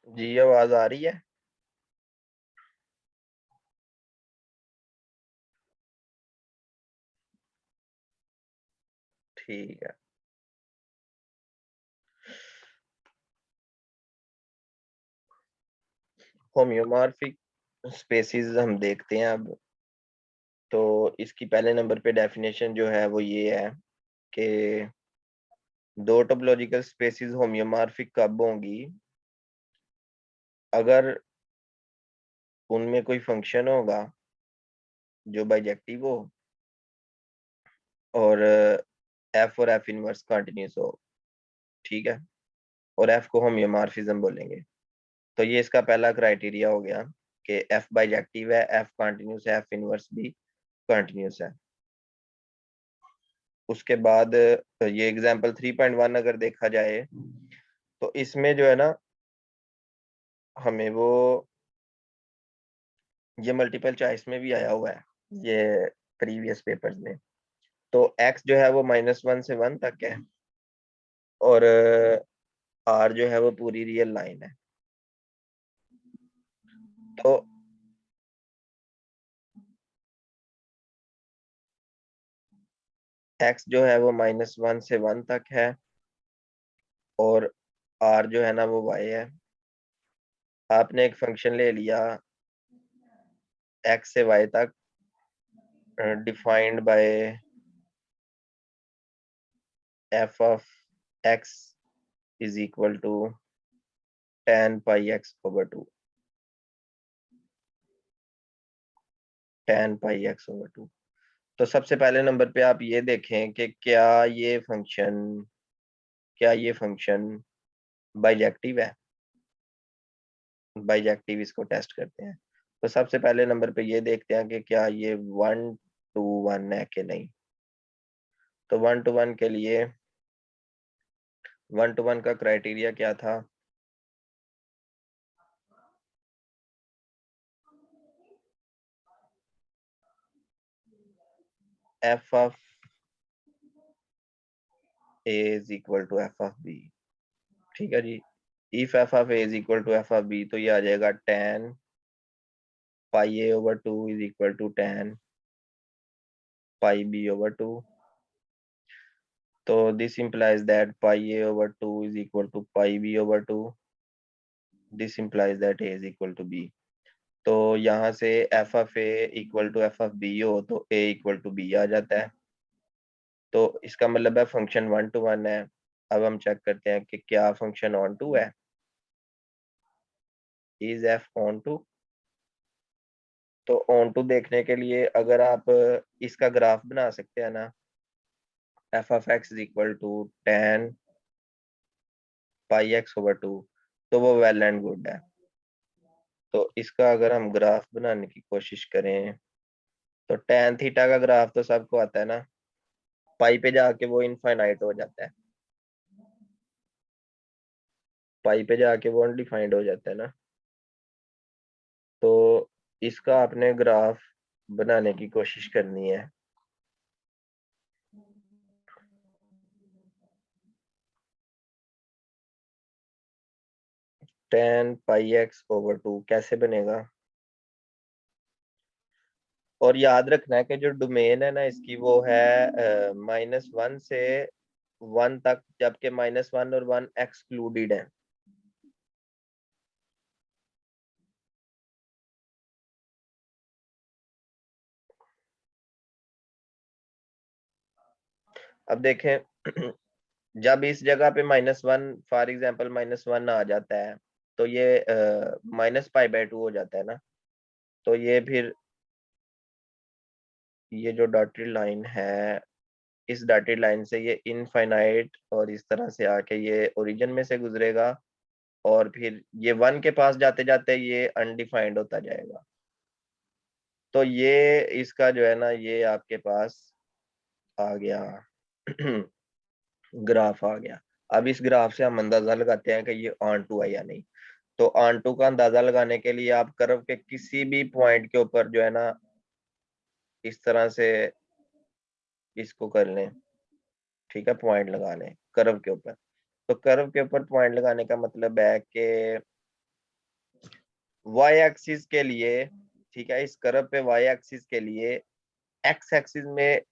जी आवाज आ रही है। ठीक है। होम्योमॉर्फिक स्पेसिस हम देखते हैं अब। तो इसकी पहले नंबर पे डेफिनेशन जो है वो ये है कि दो टोपोलॉजिकल स्पेसिस होम्योमॉर्फिक कब होंगी, अगर उनमें कोई फंक्शन होगा जो बाइजेक्टिव हो और एफ और एफ इनवर्स कंटिन्यूस हो। ठीक है। और एफ को होम्योमॉर्फिज्म बोलेंगे। तो ये इसका पहला क्राइटेरिया हो गया कि एफ बाइजेक्टिव है, एफ कंटिन्यूस है, एफ इनवर्स भी कंटिन्यूस है। उसके बाद ये एग्जाम्पल 3.1 अगर देखा जाए तो इसमें जो है ना, हमें वो ये मल्टीपल चॉइस में भी आया हुआ है ये प्रीवियस पेपर्स में। तो x जो है वो -1 से 1 तक है और r जो है वो पूरी रियल लाइन है। तो x जो है वो -1 से 1 तक है और r जो है ना वो y है। आपने एक फंक्शन ले लिया x से y तक, defined by f of x is equal to tan pi x/2, tan pi x/2। तो सबसे पहले नंबर पे आप ये देखें कि क्या ये फंक्शन बाइजेक्टिव है। बाइजेक्टिव इसको टेस्ट करते हैं। तो सबसे पहले नंबर पे ये देखते हैं कि क्या ये 1 to 1 है कि नहीं। तो 1 to 1 के लिए 1 to 1 का क्राइटेरिया क्या था? F of a is equal to f of b. ठीक है जी। If f of a is equal to f of b तो ये आ जाएगा tan pi a/2 is equal to tan pi b/2। तो this implies that pi a/2 is equal to pi b/2। This implies that a is equal to b। तो यहाँ से f of a equal to f of b हो तो a equal to b आ जाता है। तो इसका मतलब है फंक्शन 1 to 1 है। अब हम चेक करते हैं कि क्या फंक्शन ऑन टू है। Is f onto? तो ऑन टू देखने के लिए अगर आप इसका ग्राफ बना सकते हैं ना, f of x is equal to tan pi x/2, तो वो वेल एंड गुड है। तो इसका अगर हम ग्राफ बनाने की कोशिश करें तो tan थीटा का ग्राफ तो सबको आता है ना, पाई पे जाके वो इनफाइनाइट हो जाता है। पाई पे जाके वो अनडिफाइंड हो जाता है ना। तो इसका आपने ग्राफ बनाने की कोशिश करनी है। tan पाई x/2 कैसे बनेगा? और याद रखना है कि जो डोमेन है ना इसकी वो है -1 से 1 तक, जबकि -1 और 1 एक्सक्लूडेड है। अब देखें जब इस जगह पे -1 फॉर एग्जांपल -1 आ जाता है तो ये -π/2 हो जाता है ना। तो ये फिर ये जो डॉटेड लाइन है, इस डॉटेड लाइन से ये इनफाइनाइट और इस तरह से आके ये ओरिजिन में से गुजरेगा और फिर ये 1 के पास जाते जाते ये अनडिफाइंड होता जाएगा। तो ये इसका जो है ना ये आपके पास आ गया ग्राफ आ गया। अब इस ग्राफ से हम अंदाजा लगाते हैं कि ये ऑन टू है या नहीं। तो ऑन टू का अंदाजा लगाने के लिए आप कर्व के किसी भी पॉइंट के ऊपर जो है ना इस तरह से इसको कर लें। ठीक है, पॉइंट लगा लें कर्व के ऊपर। तो कर्व के ऊपर पॉइंट लगाने का मतलब है कि वाई एक्सिस के लिए, ठीक है, इस कर्व पे वाई एक्सिस के लिए एक्स एक्सिस में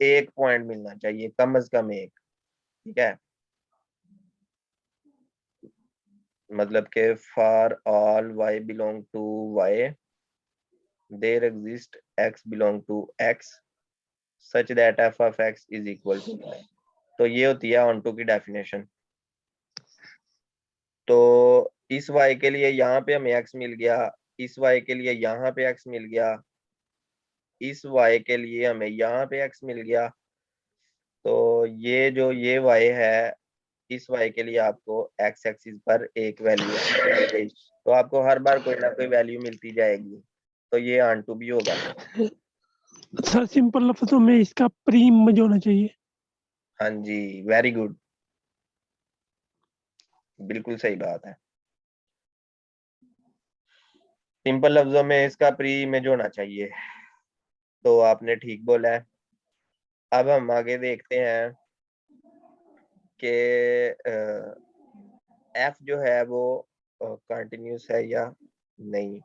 एक पॉइंट मिलना चाहिए, कम से कम एक, ठीक है। मतलब के for all y belong to y there exist x belong to x such that f of x is equal to y। तो ये होती है ऑन टू की डेफिनेशन। तो इस y के लिए यहाँ पे हमें x मिल गया, इस y के लिए यहाँ पे x मिल गया, इस y के लिए हमें यहाँ पे x मिल गया। तो ये जो ये y है, इस y के लिए आपको x एक्सिस पर एक वैल्यू मिल गई, तो आपको हर बार कोई ना कोई वैल्यू मिलती जाएगी। तो ये ऑन टू भी होगा। सर सिंपल लफ्जों में इसका प्री इमेज होना चाहिए। हाँ जी, वेरी गुड, बिल्कुल सही बात है। सिंपल लफ्जों में इसका प्री इमेज होना चाहिए, तो आपने ठीक बोला है। अब हम आगे देखते हैं कि एफ जो है वो कंटिन्यूस है या नहीं।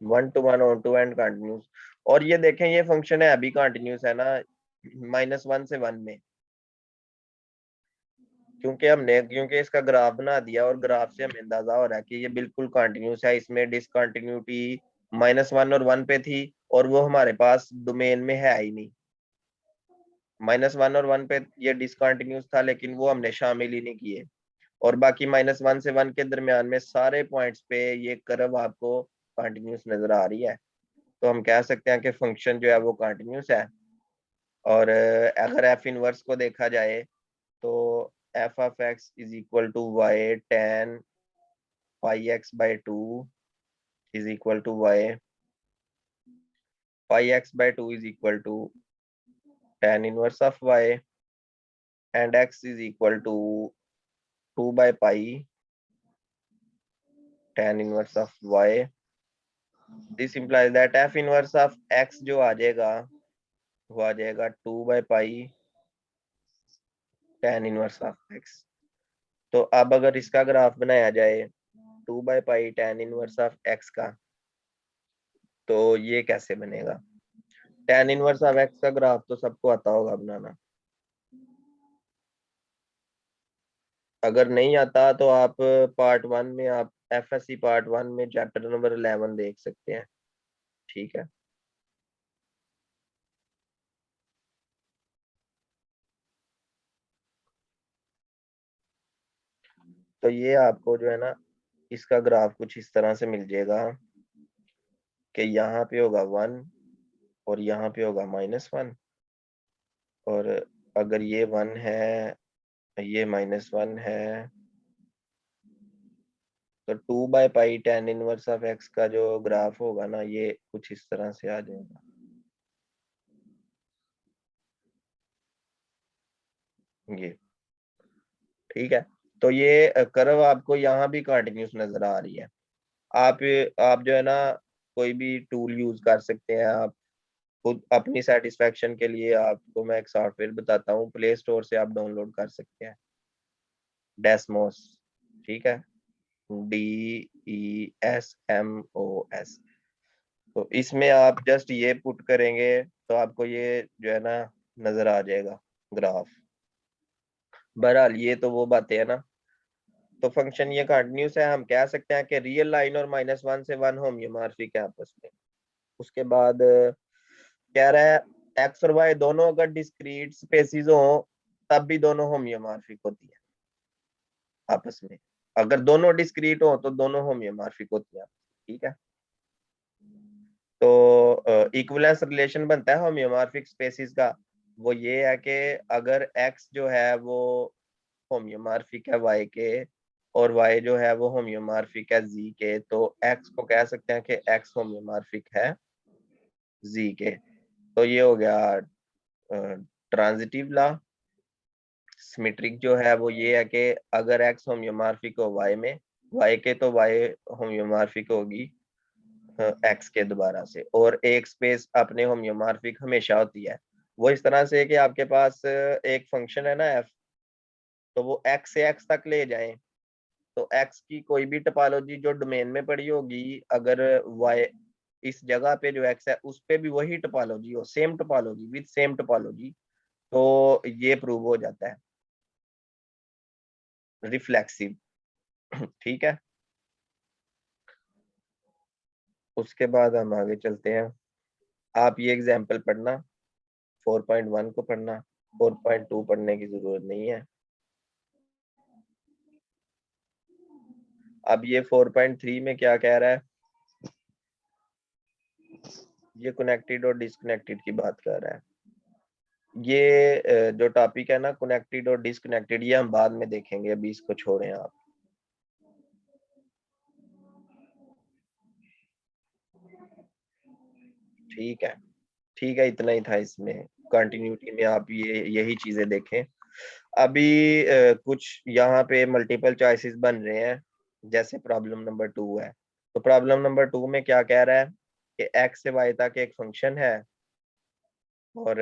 One to one onto and continuous, और ये देखें ये फंक्शन है अभी कंटिन्यूस है ना -1 से 1 में, क्योंकि इसका ग्राफ बना दिया और ग्राफ से हमें अंदाजा हो रहा है कि ये बिल्कुल कंटिन्यूस है। इसमें डिसकंटिन्यूटी -1 और 1 पे थी, और वो हमारे पास डोमेन में है ही नहीं। -1 और 1 पे ये डिसकंटिन्यूस था, लेकिन वो हमने शामिल ही नहीं किए, और बाकी -1 से 1 के दरमियान में सारे पॉइंट्स पे ये कर्व आपको कंटिन्यूस नजर आ रही है। तो हम कह सकते हैं कि फंक्शन जो है वो कंटिन्यूस है। और अगर एफ इनवर्स को देखा जाए तो F of X is equal to Y tan pi X by two is equal to Y, pi X by two is equal to tan inverse of Y, and X is equal to 2 by pi tan inverse of Y. This implies that F inverse of X जो आ जाएगा वो आ जाएगा 2 by pi tan inverse of X. तो अब अगर इसका ग्राफ बनाया जाए 2 by pi tan inverse of x का, तो ये कैसे बनेगा? टेन इनवर्स ऑफ एक्स का ग्राफ तो सबको आता होगा बनाना। अगर नहीं आता तो आप पार्ट 1 में, आप एफएससी पार्ट 1 में चैप्टर नंबर 11 देख सकते हैं, ठीक है। तो ये आपको जो है ना इसका ग्राफ कुछ इस तरह से मिल जाएगा कि यहाँ पे होगा 1 और यहाँ पे होगा -1, और अगर ये 1 है ये -1 है, तो 2 by pi tan inverse of x का जो ग्राफ होगा ना ये कुछ इस तरह से आ जाएगा, ये, ठीक है। तो ये कर्व आपको यहाँ भी कंटिन्यूस नजर आ रही है। आप आप जो है ना कोई भी टूल यूज कर सकते हैं, आप खुद अपनी सेटिस्फेक्शन के लिए। आपको मैं एक सॉफ्टवेयर बताता हूँ, प्ले स्टोर से आप डाउनलोड कर सकते हैं, डेस्मोस, ठीक है, DESMOS। तो इसमें आप जस्ट ये पुट करेंगे तो आपको ये जो है ना नजर आ जाएगा ग्राफ। बहरहाल ये तो वो बातें है ना। तो फंक्शन ये कंटिन्यूस है, हम कह सकते हैं कि रियल लाइन और -1 से 1 होम्योमॉर्फिक है आपस में। उसके बाद कह रहा है एक्स और वाई दोनों अगर डिस्क्रीट स्पेसिस हो तब भी दोनों होम्योमॉर्फिक होती है आपस में। अगर दोनों डिस्क्रीट हो तो दोनों होम्योमॉर्फिक होती है, ठीक है। तो इक्विवेलेंस रिलेशन बनता है होम्योमॉर्फिक स्पेसिस का, वो ये है कि अगर x जो है वो होम्योमॉर्फिक है y के, और y जो है वो होम्योमॉर्फिक है z के, तो x को कह सकते हैं कि x होम्योमॉर्फिक है z के। तो ये हो गया ट्रांजिटिव लॉ। सिमेट्रिक जो है वो ये है कि अगर x होम्योमॉर्फिक हो y में, y के, तो y होम्योमॉर्फिक होगी x के दोबारा से। और एक स्पेस अपने होम्योमॉर्फिक हमेशा होती है। वो इस तरह से कि आपके पास एक फंक्शन है ना f, तो वो x से x तक ले जाएं, तो x की कोई भी टोपोलॉजी जो डोमेन में पड़ी होगी, अगर y इस जगह पे जो x है उस पे भी वही टोपोलॉजी हो, same topology with same topology, तो ये प्रूव हो जाता है रिफ्लेक्सिव। ठीक है, उसके बाद हम आगे चलते हैं। आप ये एग्जाम्पल पढ़ना, 4.1 को पढ़ना, 4.2 पढ़ने की जरूरत नहीं है। अब ये 4.3 में क्या कह रहा है, ये कनेक्टेड और डिसकनेक्टेड की बात कर रहा है। ये जो टॉपिक है ना कनेक्टेड और डिसकनेक्टेड, ये हम बाद में देखेंगे, अभी इसको छोड़ें आप। ठीक है, ठीक है, इतना ही था इसमें। कंटिन्यूटी में आप ये यही चीजें देखें। अभी कुछ यहाँ पे मल्टीपल चॉइसेस बन रहे हैं, जैसे प्रॉब्लम नंबर 2 है। तो प्रॉब्लम नंबर 2 में क्या कह रहा है कि x से y तक एक फंक्शन है और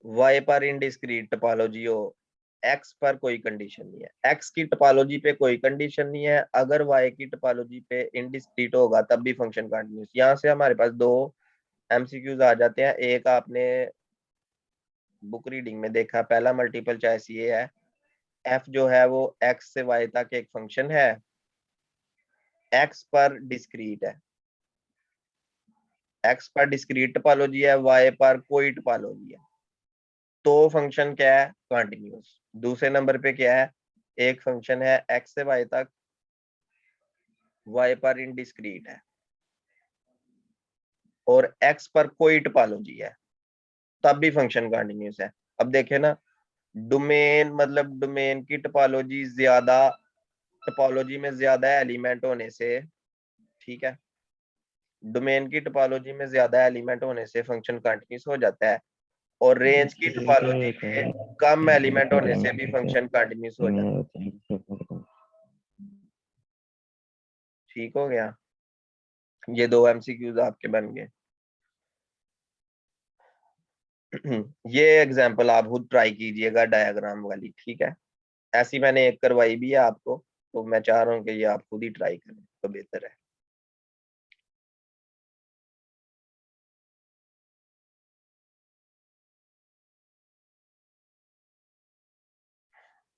y पर इनडिस्क्रीट टोपोलॉजी हो, x पर कोई कंडीशन नहीं है, x की टोपोलॉजी पे कोई कंडीशन नहीं है, अगर y की टोपोलॉजी पे इनडिस्क्रीट होगा तब भी फंक्शन कंटिन्यूस। यहाँ से हमारे पास दो एमसीक्यूज आ जाते हैं। एक आपने बुक रीडिंग में देखा, पहला मल्टीपल चॉइस ये है, f जो है वो x से y तक एक फंक्शन है, x पर डिस्क्रीट है, x पर डिस्क्रीट टोपोलॉजी है, y पर कोई टोपोलॉजी है, तो फंक्शन क्या है, कंटिन्यूस। दूसरे नंबर पे क्या है, एक फंक्शन है x से y तक, y पर इनडिस्क्रीट है और x पर कोई टोपोलॉजी है, तब भी फंक्शन कंटिन्यूस है। अब देखें ना, डोमेन मतलब डोमेन की टोपोलॉजी में ज्यादा एलिमेंट होने से, ठीक है, डोमेन की टोपोलॉजी में ज्यादा एलिमेंट होने से फंक्शन कंटिन्यूस हो जाता है, और रेंज की टोपोलॉजी में कम एलिमेंट होने से भी फंक्शन कंटिन्यूस हो जाता है। ठीक हो गया, ये दो एमसीक्यूज आपके बन गए। ये एग्जांपल आप खुद ट्राई कीजिएगा डायग्राम वाली, ठीक है। ऐसी मैंने एक करवाई भी है आपको, तो मैं चाह रहा हूँ कि ये आप खुद ही ट्राई करें तो बेहतर है।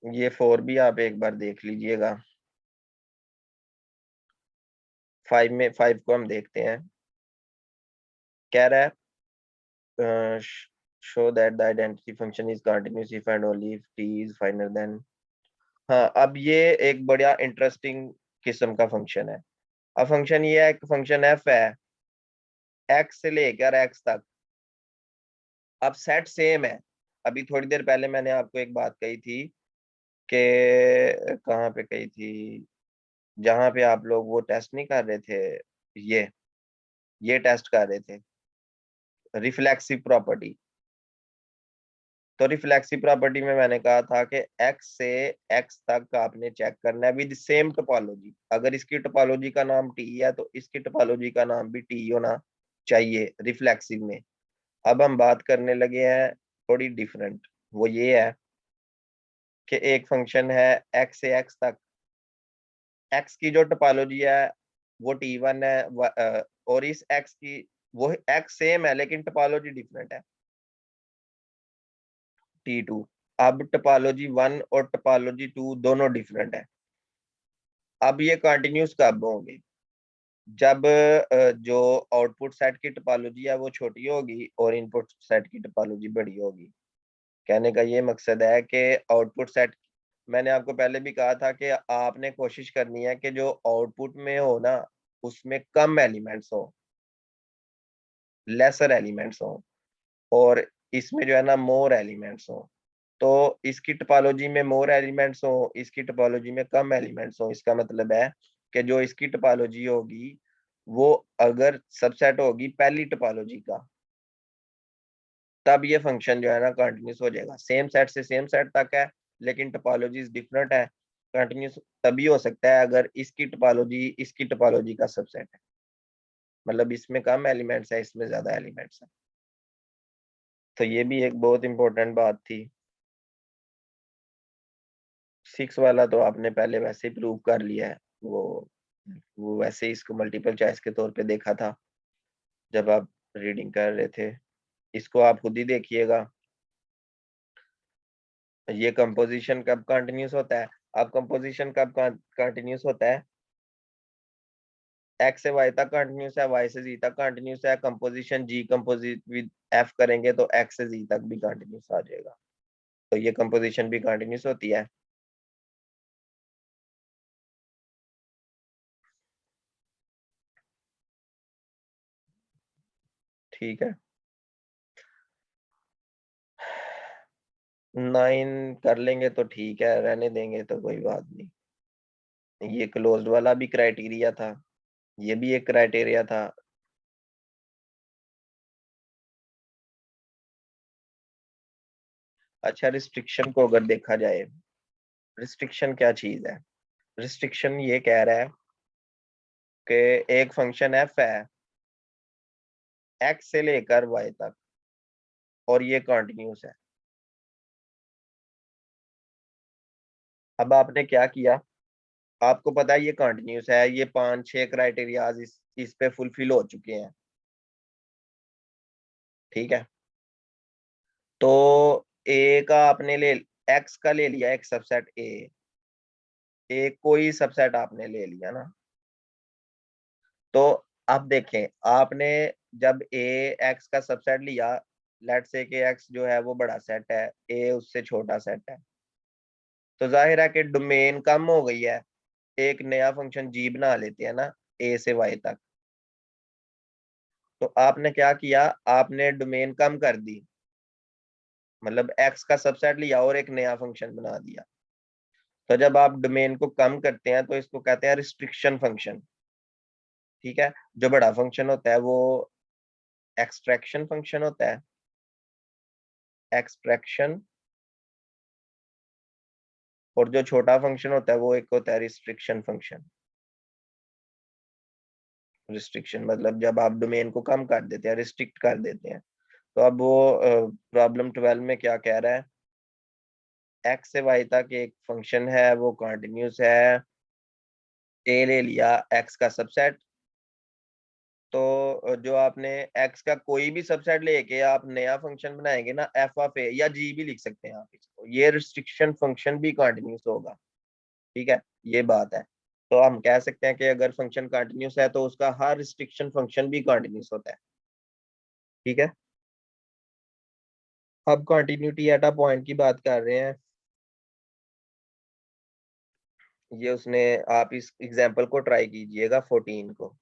ये 4 भी आप एक बार देख लीजिएगा। 5 में 5 को हम देखते हैं। कह रहा है show that the identity function is continuous if and only if t is finer than. हाँ, अब ये एक बड़ा इंटरेस्टिंग किस्म का फंक्शन है। अब फंक्शन ये है, एक फंक्शन f है, x से लेकर x तक। अब सेट सेम है। अभी थोड़ी देर पहले मैंने आपको एक बात कही थी कि, कहाँ पे कही थी, जहां पे आप लोग वो टेस्ट नहीं कर रहे थे, ये ये टेस्ट कर रहे थे, रिफ्लेक्सिव प्रॉपर्टी। तो रिफ्लेक्सिव प्रॉपर्टी में मैंने कहा था कि x से x तक आपने चेक करना है विद सेम टोपोलॉजी। अगर इसकी टोपोलॉजी का नाम t है तो इसकी टोपोलॉजी का नाम भी t होना चाहिए रिफ्लेक्सिव में। अब हम बात करने लगे हैं थोड़ी डिफरेंट, वो ये है कि एक फंक्शन है x से x तक, x की जो टोपोलॉजी है वो t1 है, और इस x की, वो x सेम है लेकिन टोपोलॉजी डिफरेंट है, t2। अब टोपोलॉजी 1 और टोपोलॉजी 2 दोनों डिफरेंट है। अब ये कंटिन्यूस कब होंगे, जब जो आउटपुट सेट की टोपोलॉजी है वो छोटी होगी और इनपुट सेट की टोपोलॉजी बड़ी होगी। कहने का ये मकसद है कि आउटपुट सेट, मैंने आपको पहले भी कहा था कि आपने कोशिश करनी है कि जो आउटपुट में हो ना उसमें कम एलिमेंट्स हो, लेसर एलिमेंट्स हो, और इसमें जो है ना मोर एलिमेंट्स हो। तो इसकी टोपोलॉजी में मोर एलिमेंट्स हो, इसकी टोपोलॉजी में कम एलिमेंट्स हो। इसका मतलब है कि जो इसकी टोपोलॉजी होगी वो अगर सबसेट होगी पहली टोपोलॉजी का, तब ये फंक्शन जो है ना कंटिन्यूस हो जाएगा। सेम सेट से सेम सेट तक है लेकिन टोपोलॉजीज डिफरेंट है, कंटिन्यूस तभी हो सकता है अगर इसकी टोपोलॉजी इसकी टोपोलॉजी का सबसेट है, मतलब इसमें कम एलिमेंट्स है इसमें ज्यादा एलिमेंट्स है। तो ये भी एक बहुत इंपॉर्टेंट बात थी। 6 वाला तो आपने पहले वैसे ही प्रूव कर लिया है, वो वैसे ही इसको मल्टीपल चॉइस के तौर पे देखा था जब आप रीडिंग कर रहे थे। इसको आप खुद ही देखिएगा। ये कंपोजिशन कब कंटिन्यूस होता है? अब कंपोजिशन कब कंटिन्यूस होता है? एक्स से वाई तक कंटिन्यूस है, वाई से जी तक कंटिन्यूस है। Composition G composite with F करेंगे तो एक्स से जी तक भी कंटिन्यूस आ जाएगा, तो ये कंपोजिशन भी कंटिन्यूस होती है। ठीक है, 9 कर लेंगे तो ठीक है, रहने देंगे तो कोई बात नहीं। ये क्लोज्ड वाला भी क्राइटेरिया था, ये भी एक क्राइटेरिया था। अच्छा, रिस्ट्रिक्शन को अगर देखा जाए, रिस्ट्रिक्शन क्या चीज है? रिस्ट्रिक्शन ये कह रहा है कि एक फंक्शन एफ है एक्स से लेकर वाई तक और ये कंटिन्यूस है। अब आपने क्या किया, आपको पता है ये कंटिन्यूस है, ये 5-6 क्राइटेरियाज इस पे फुलफिल हो चुके हैं। ठीक है, तो ए का आपने ले, एक्स का ले लिया एक सबसेट ए कोई सबसेट आपने ले लिया ना, तो अब देखें आपने जब ए एक्स का सबसेट लिया, लेट्स से कि एक्स जो है वो बड़ा सेट है, ए उससे छोटा सेट है, तो जाहिर है कि डोमेन कम हो गई है। एक नया फंक्शन जी बना लेते हैं ना, ए से वाई तक। तो आपने क्या किया, आपने डोमेन कम कर दी, मतलब एक्स का सबसेट लिया और एक नया फंक्शन बना दिया। तो जब आप डोमेन को कम करते हैं तो इसको कहते हैं रिस्ट्रिक्शन फंक्शन। ठीक है, जो बड़ा फंक्शन होता है वो एक्सट्रैक्शन फंक्शन होता है, एक्सट्रैक्शन। और जो छोटा फंक्शन होता है वो एक होता है रिस्ट्रिक्शन फंक्शन। रिस्ट्रिक्शन मतलब जब आप डोमेन को कम कर देते हैं, रिस्ट्रिक्ट कर देते हैं। तो अब वो प्रॉब्लम 12 में क्या कह रहा है, एक्स से वाई तक एक फंक्शन है, वो कंटिन्यूस है, ए ले लिया एक्स का सबसेट। तो जो आपने एक्स का कोई भी सबसेट लेके आप नया फंक्शन बनाएंगे ना, एफ ऑफ ए या जी भी लिख सकते हैं आप इसको, ये रिस्ट्रिक्शन फंक्शन भी कंटिन्यूस होगा। ठीक है, ये बात है। तो हम कह सकते हैं कि अगर फंक्शन कंटिन्यूस है तो उसका हर रिस्ट्रिक्शन फंक्शन भी कंटिन्यूस होता है। ठीक है, अब कंटिन्यूटी एट अ पॉइंट की बात कर रहे हैं। ये उसने, आप इस एग्जांपल को ट्राई कीजिएगा 14 को,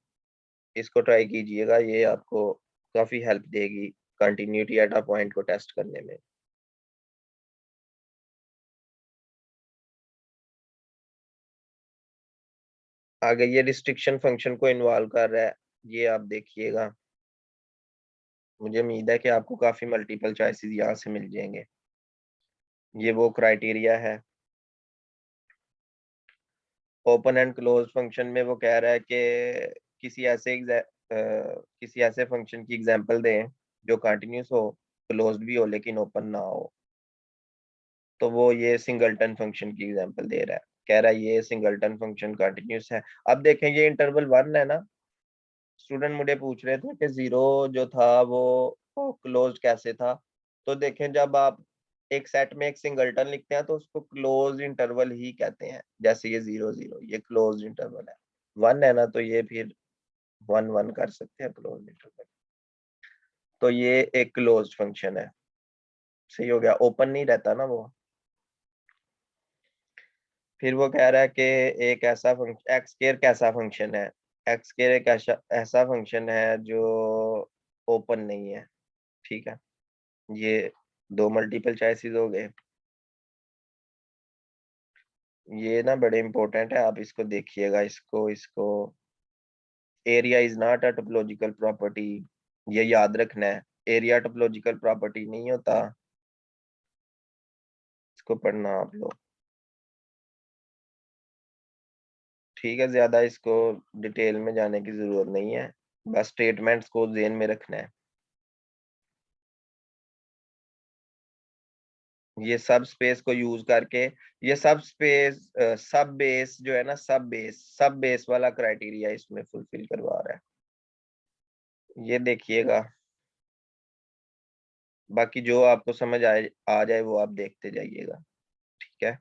इसको ट्राई कीजिएगा, ये आपको काफी हेल्प देगी कंटिन्यूटी एट अ पॉइंट को टेस्ट करने में। आगे ये रिस्ट्रिक्शन फंक्शन को इन्वॉल्व कर रहा है, ये आप देखिएगा। मुझे उम्मीद है कि आपको काफी मल्टीपल चॉइसेस यहाँ से मिल जाएंगे। ये वो क्राइटेरिया है। ओपन एंड क्लोज फंक्शन में वो कह रहा है कि किसी ऐसे फंक्शन की एग्जांपल दें जो कंटिन्यूस हो, क्लोज्ड भी हो लेकिन ओपन ना हो। तो वो ये सिंगलटन फंक्शन की एग्जांपल दे रहा है, कह रहा है ये सिंगलटन फंक्शन कंटिन्यूस है। अब देखें ये इंटरवल 1 है ना, स्टूडेंट मुझे पूछ रहे थे कि 0 जो था वो क्लोज्ड कैसे था। तो देखें जब आप एक सेट में एक सिंगलटन लिखते हैं तो उसको क्लोज इंटरवल ही कहते हैं, जैसे ये 0 0 ये क्लोज इंटरवल है। 1 है ना, तो ये फिर 1 1 कर सकते हैं क्लोज इंटरवल। तो ये एक क्लोज्ड फंक्शन है, सही हो गया, ओपन नहीं रहता ना वो। फिर वो कह रहा है कि एक ऐसा फंक्शन एक्स स्क्वायर कैसा फंक्शन है, एक्स स्क्वायर एक ऐसा ऐसा फंक्शन है जो ओपन नहीं है। ठीक है, ये दो मल्टीपल चॉइसेस हो गए। ये ना बड़े इंपॉर्टेंट है, आप इसको देखिएगा, इसको इसको area is not a topological property, ये याद रखना है। एरिया टोपोलॉजिकल प्रॉपर्टी नहीं होता, इसको पढ़ना आप लोग। ठीक है, ज्यादा इसको डिटेल में जाने की जरूरत नहीं है, बस स्टेटमेंट्स को ध्यान में रखना है। ये सब स्पेस को यूज करके ये सब स्पेस सब बेस जो है ना सब बेस वाला क्राइटेरिया इसमें फुलफिल करवा रहा है। ये देखिएगा, बाकी जो आपको समझ आ जाए वो आप देखते जाइएगा, ठीक है।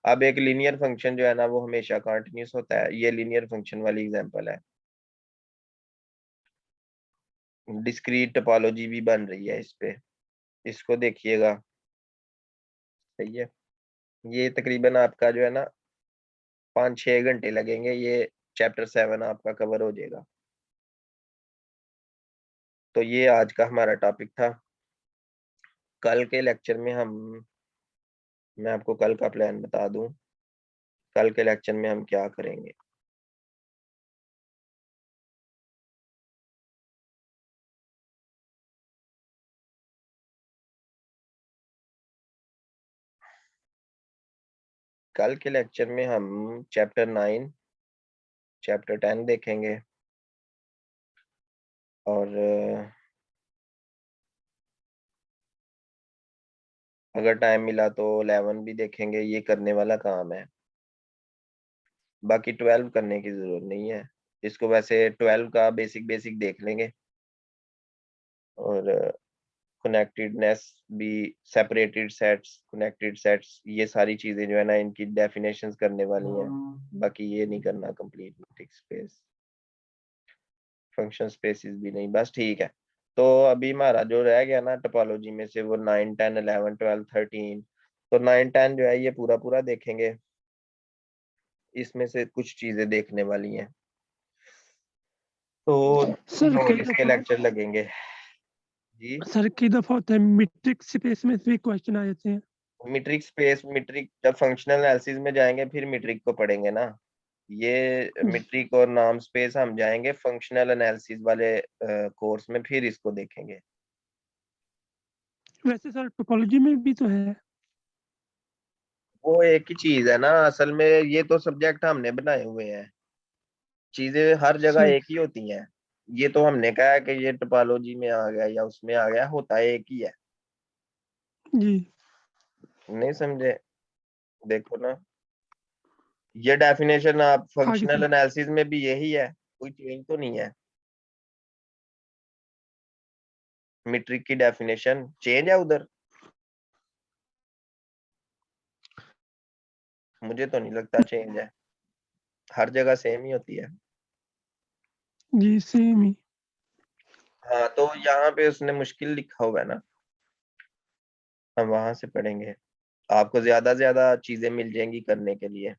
अब एक लीनियर फंक्शन जो है ना वो हमेशा कंटिन्यूस होता है, ये लीनियर फंक्शन वाली एग्जांपल है। डिस्क्रीट टोपोलॉजी भी बन रही है इस पे, इसको देखिएगा, सही है। ये तकरीबन आपका जो है ना 5-6 घंटे लगेंगे, ये चैप्टर 7 आपका कवर हो जाएगा। तो ये आज का हमारा टॉपिक था। कल के लेक्चर में मैं आपको कल का प्लान बता दूं, कल के लेक्चर में हम क्या करेंगे। कल के लेक्चर में हम चैप्टर 9 चैप्टर 10 देखेंगे और अगर टाइम मिला तो 11 भी देखेंगे, ये करने वाला काम है। बाकी 12 करने की जरूरत नहीं है, इसको वैसे 12 का बेसिक देख लेंगे और कनेक्टेडनेस भी, सेपरेटेड सेट्स, कनेक्टेड सेट्स, ये सारी चीजें जो है ना इनकी डेफिनेशंस करने वाली हैं। बाकी ये नहीं करना complete metric space, function spaces भी नहीं, बस ठीक है। तो अभी हमारा जो रह गया ना टोपोलॉजी में से वो 9, 10, 11, 12, 13, तो 9, 10 जो है ये पूरा पूरा देखेंगे। इसमें से कुछ चीजें देखने वाली हैं, तो सर कई इसके दफा लेक्चर लगेंगे जी। सर कई दफा होता है मीट्रिक स्पेस में भी क्वेश्चन आ जाते हैं। मीट्रिक स्पेस, मीट्रिक जब फंक्शनल एनालिसिस में जाएंगे फिर मीट्रिक को पढ़ेंगे ना। ये मीट्रिक और नाम स्पेस हम जाएंगे फंक्शनल एनालिसिस वाले कोर्स में, फिर इसको देखेंगे। वैसे सर टोपोलॉजी में भी तो है। वो एक ही चीज है ना, असल में ये तो सब्जेक्ट हमने बनाए हुए हैं, चीजें हर जगह सर एक ही होती हैं। ये तो हमने कहा है कि ये टोपोलॉजी में आ गया या उसमें आ गया, होता है एक ही है। जी नहीं समझे? देखो ना, ये डेफिनेशन आप आगे फंक्शनल सर। एनालिसिस में भी यही है, कोई चेंज तो नहीं है। मीट्रिक की डेफिनेशन चेंज है उधर? मुझे तो नहीं लगता चेंज है, हर जगह सेम ही होती है। जी सेम ही। हाँ, तो यहाँ पे उसने मुश्किल लिखा हुआ है ना, हम वहां से पढ़ेंगे, आपको ज्यादा चीजें मिल जाएंगी करने के लिए।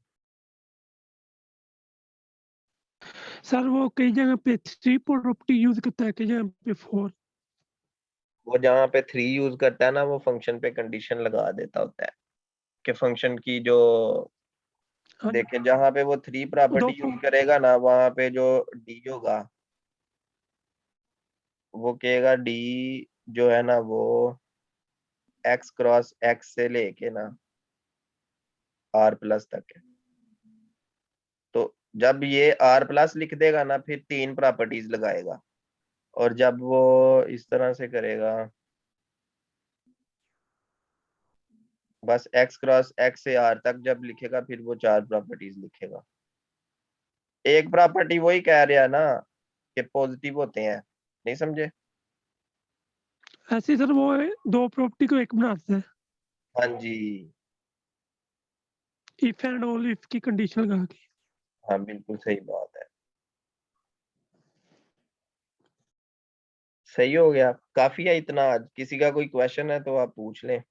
सर वो कई जगह पे 3 प्रॉपर्टी यूज करता है, कई जगह पे 4। वो जहाँ पे 3 यूज करता है ना, वो फंक्शन पे कंडीशन लगा देता होता है कि फंक्शन की जो, हाँ देखें जहाँ पे वो 3 दो प्रॉपर्टी यूज करेगा ना, वहां पे जो डी होगा वो कहेगा डी जो है ना वो एक्स क्रॉस एक्स से लेके ना आर प्लस तक है। तो जब ये आर प्लस लिख देगा ना फिर 3 प्रॉपर्टीज लगाएगा, और जब वो इस तरह से करेगा, बस एक्स क्रॉस एक्स से आर तक जब लिखेगा फिर वो 4 प्रॉपर्टीज लिखेगा। एक प्रॉपर्टी वही कह रहा है ना कि पॉजिटिव होते हैं, नहीं समझे? ऐसे सर वो 2 प्रॉपर्टी को एक बनाता है, हाँ जी, इफ एंड ओनली इफ की कंडीशन लगा के। हाँ बिल्कुल सही बात है। सही हो गया, काफी है इतना। आज किसी का कोई क्वेश्चन है तो आप पूछ लें।